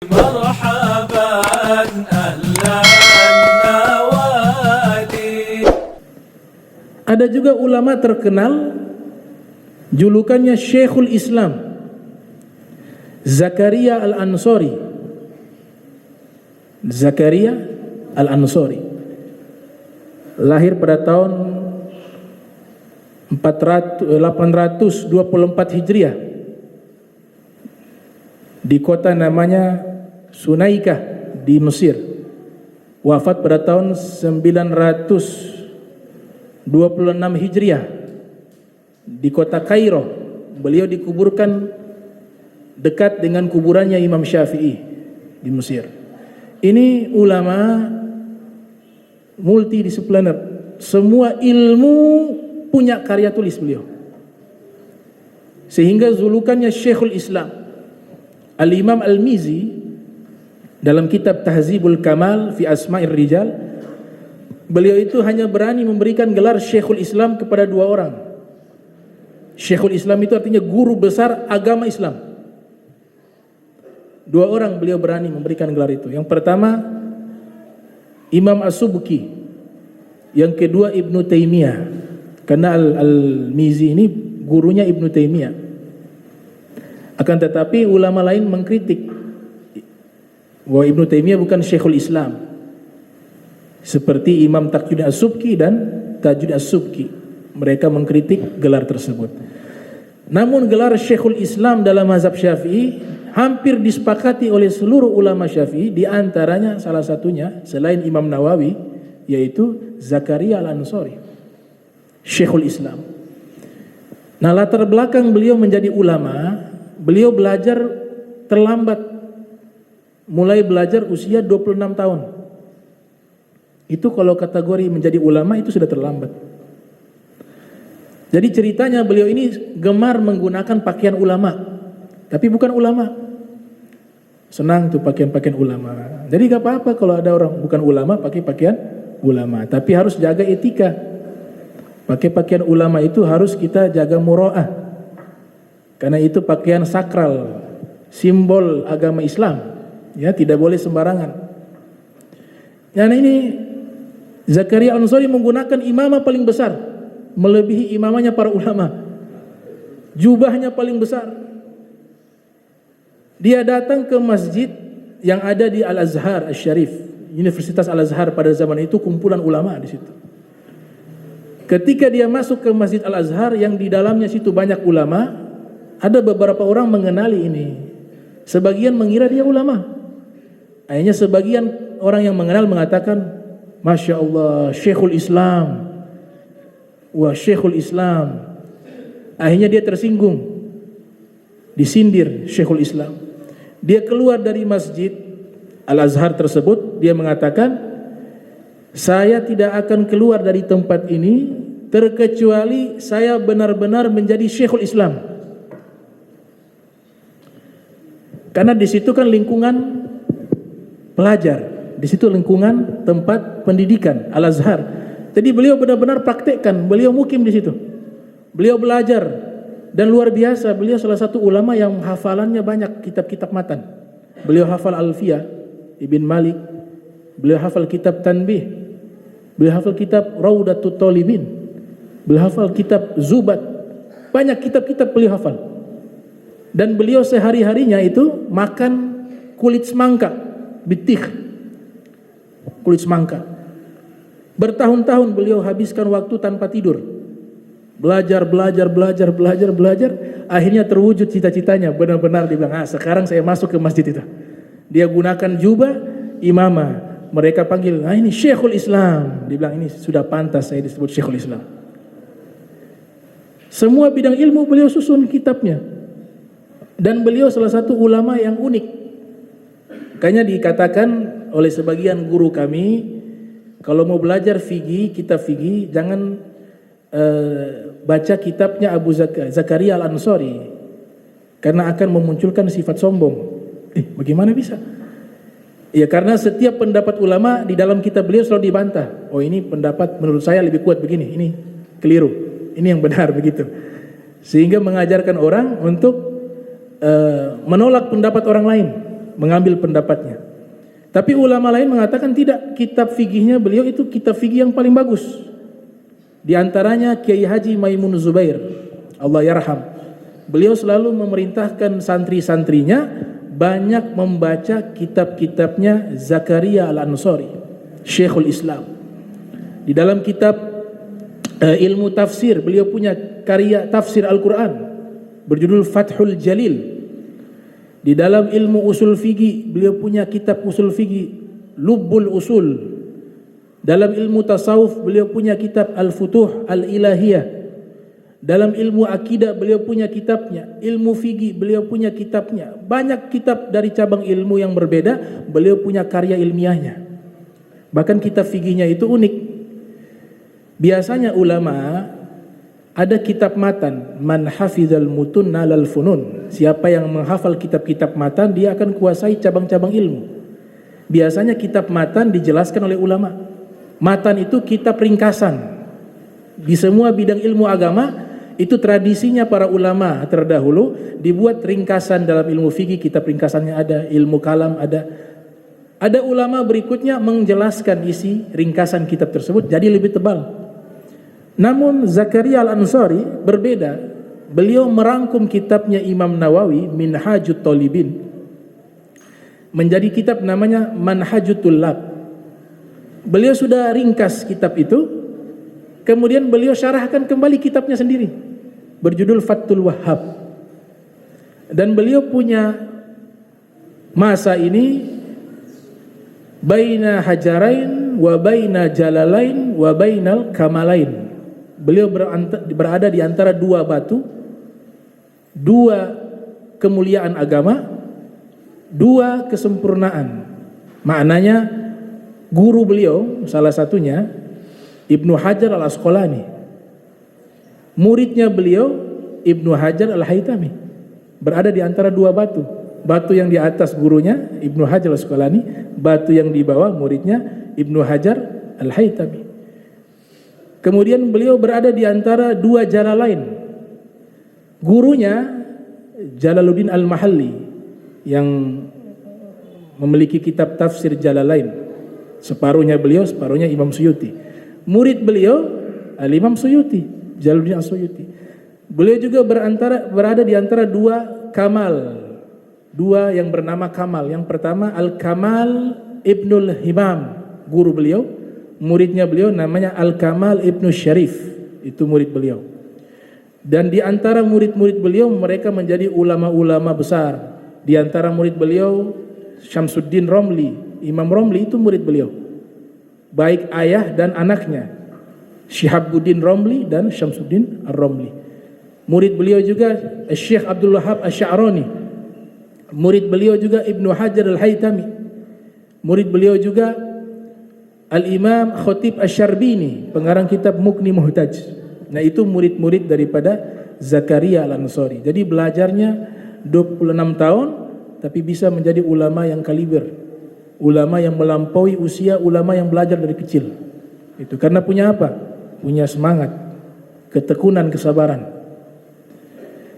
مرحبا أهلا النوادي. Ada juga ulama terkenal julukannya Syekhul Islam, Zakaria Al-Ansari. Zakaria Al-Ansari lahir pada tahun 824 Hijriah di kota namanya Sunaikah di Mesir. Wafat pada tahun 926 Hijriah di kota Kairo. Beliau dikuburkan dekat dengan kuburannya Imam Syafi'i di Mesir. Ini ulama multidisipliner, semua ilmu punya karya tulis beliau, sehingga julukannya Syekhul Islam. Al-Imam Al-Mizi dalam kitab Tahzibul Kamal fi Asma'ir Rijal, beliau itu hanya berani memberikan gelar Syekhul Islam kepada dua orang. Syekhul Islam itu artinya guru besar agama Islam. Dua orang beliau berani memberikan gelar itu. Yang pertama Imam As-Subki, yang kedua Ibnu Taimiyah. Karena Al-Mizi ini gurunya Ibnu Taimiyah. Akan tetapi ulama lain mengkritik bahwa Ibnu Taimiyah bukan Syekhul Islam, seperti Imam Taqiyuddin As-Subki dan Tajuddin As-Subki. Mereka mengkritik gelar tersebut. Namun gelar Syekhul Islam dalam mazhab Syafi'i hampir disepakati oleh seluruh ulama Syafi'i, di antaranya salah satunya selain Imam Nawawi yaitu Zakaria Al-Ansari, Syekhul Islam. Nah, latar belakang beliau menjadi ulama, beliau belajar terlambat, mulai belajar usia 26 tahun. Itu kalau kategori menjadi ulama itu sudah terlambat. Jadi ceritanya beliau ini gemar menggunakan pakaian ulama, tapi bukan ulama. Senang tuh pakaian-pakaian ulama. Jadi gak apa-apa kalau ada orang bukan ulama pakai pakaian ulama, tapi harus jaga etika. Pakai pakaian ulama itu harus kita jaga muro'ah, karena itu pakaian sakral, simbol agama Islam. Ya, tidak boleh sembarangan. Dan ini Zakaria Al-Ansari menggunakan imamah paling besar, melebihi imamahnya para ulama. Jubahnya paling besar. Dia datang ke masjid yang ada di Al-Azhar Asy-Syarif, Universitas Al-Azhar pada zaman itu, kumpulan ulama di situ. Ketika dia masuk ke Masjid Al-Azhar yang di dalamnya situ banyak ulama, ada beberapa orang mengenali ini. Sebagian mengira dia ulama. Akhirnya sebagian orang yang mengenal mengatakan, Masya Allah, Syekhul Islam. Wah, Syekhul Islam. Akhirnya dia tersinggung, disindir Syekhul Islam. Dia keluar dari Masjid Al-Azhar tersebut, dia mengatakan, saya tidak akan keluar dari tempat ini terkecuali saya benar-benar menjadi Syekhul Islam. Karena di situ kan lingkungan pelajar, di situ lingkungan tempat pendidikan Al-Azhar. Jadi beliau benar-benar praktekkan, beliau mukim di situ. Beliau belajar dan luar biasa, beliau salah satu ulama yang hafalannya banyak kitab-kitab matan. Beliau hafal Alfiyah Ibn Malik, beliau hafal kitab Tanbih, beliau hafal kitab Raudatut Talibin, beliau hafal kitab Zubat. Banyak kitab-kitab beliau hafal. Dan beliau sehari-harinya itu makan kulit semangka, bitih, kulit semangka. Bertahun-tahun beliau habiskan waktu tanpa tidur, belajar. Akhirnya terwujud cita-citanya, benar-benar dia bilang, sekarang saya masuk ke masjid itu. Dia gunakan jubah imamah, mereka panggil, ini Syekhul Islam. Dia bilang, ini sudah pantas saya disebut Syekhul Islam. Semua bidang ilmu beliau susun kitabnya. Dan beliau salah satu ulama yang unik. Kayaknya dikatakan oleh sebagian guru kami, kalau mau belajar fikih, kitab fikih, jangan baca kitabnya Abu Zakaria Al-Ansari, karena akan memunculkan sifat sombong. Bagaimana bisa? Ya, karena setiap pendapat ulama di dalam kitab beliau selalu dibantah. Oh, ini pendapat menurut saya lebih kuat begini, ini keliru, ini yang benar, begitu. Sehingga mengajarkan orang untuk menolak pendapat orang lain. mengambil pendapatnya. Tapi ulama lain mengatakan tidak, kitab fikihnya beliau itu kitab fikih yang paling bagus. Di antaranya Kiai Haji Maimun Zubair, Allah yarham. Beliau selalu memerintahkan santri-santrinya banyak membaca kitab-kitabnya Zakaria Al-Ansari, Syekhul Islam. Di dalam kitab ilmu tafsir, beliau punya karya tafsir Al-Quran berjudul Fathul Jalil. Di dalam ilmu usul fikih, beliau punya kitab usul fikih Lubbul Usul. Dalam ilmu tasawuf, beliau punya kitab Al-Futuh Al-Ilahiyah. Dalam ilmu akidah, beliau punya kitabnya. Ilmu fikih, beliau punya kitabnya. Banyak kitab dari cabang ilmu yang berbeda, beliau punya karya ilmiahnya. Bahkan kitab fikihnya itu unik. Biasanya ulama ada kitab matan, man hafizal mutunna lal funun. Siapa yang menghafal kitab-kitab matan, dia akan kuasai cabang-cabang ilmu. Biasanya kitab matan dijelaskan oleh ulama. Matan itu kitab ringkasan. Di semua bidang ilmu agama, itu tradisinya para ulama terdahulu dibuat ringkasan. Dalam ilmu fikih kitab ringkasannya ada, ilmu kalam ada. Ada ulama berikutnya menjelaskan isi ringkasan kitab tersebut jadi lebih tebal. Namun Zakaria Al-Ansari berbeda. Beliau merangkum kitabnya Imam Nawawi Minhajut Talibin menjadi kitab namanya Manhajut Tullab. Beliau sudah ringkas kitab itu, kemudian beliau syarahkan kembali kitabnya sendiri berjudul Fathul Wahhab. Dan beliau punya masa ini baina hajarain wa baina jalalain wa bainal kamalain. Beliau berada di antara dua batu, dua kemuliaan agama, dua kesempurnaan. Maknanya guru beliau salah satunya Ibnu Hajar Al-Asqalani. Muridnya beliau Ibnu Hajar Al-Haytami. Berada di antara dua batu. Batu yang di atas gurunya Ibnu Hajar Al-Asqalani, batu yang di bawah muridnya Ibnu Hajar Al-Haytami. Kemudian beliau berada di antara dua jalalain. Gurunya Jalaluddin Al-Mahalli yang memiliki kitab tafsir Jalalain. Separuhnya beliau, separuhnya Imam Suyuti. Murid beliau Al-Imam Suyuti, Jalaluddin Al-Suyuti. Beliau juga berada di antara dua kamal. Dua yang bernama kamal. Yang pertama Al-Kamal Ibnul Himam, guru beliau. Muridnya beliau namanya Al-Kamal Ibnu Syarif, itu murid beliau. Dan di antara murid-murid beliau mereka menjadi ulama-ulama besar. Di antara murid beliau Syamsuddin Romli, Imam Romli itu murid beliau. Baik ayah dan anaknya, Syihabuddin Romli dan Syamsuddin Ar-Romli. Murid beliau juga Syekh Abdul Wahab Asy-Sya'rani. Murid beliau juga Ibnu Hajar Al-Haytami. Murid beliau juga Al-Imam Khatib Asy-Syarbini, pengarang kitab Mughni Muhtaj. Nah, itu murid-murid daripada Zakaria Al-Ansari. Jadi belajarnya 26 tahun tapi bisa menjadi ulama yang kaliber. Ulama yang melampaui usia ulama yang belajar dari kecil. Itu karena punya apa? Punya semangat, ketekunan, kesabaran.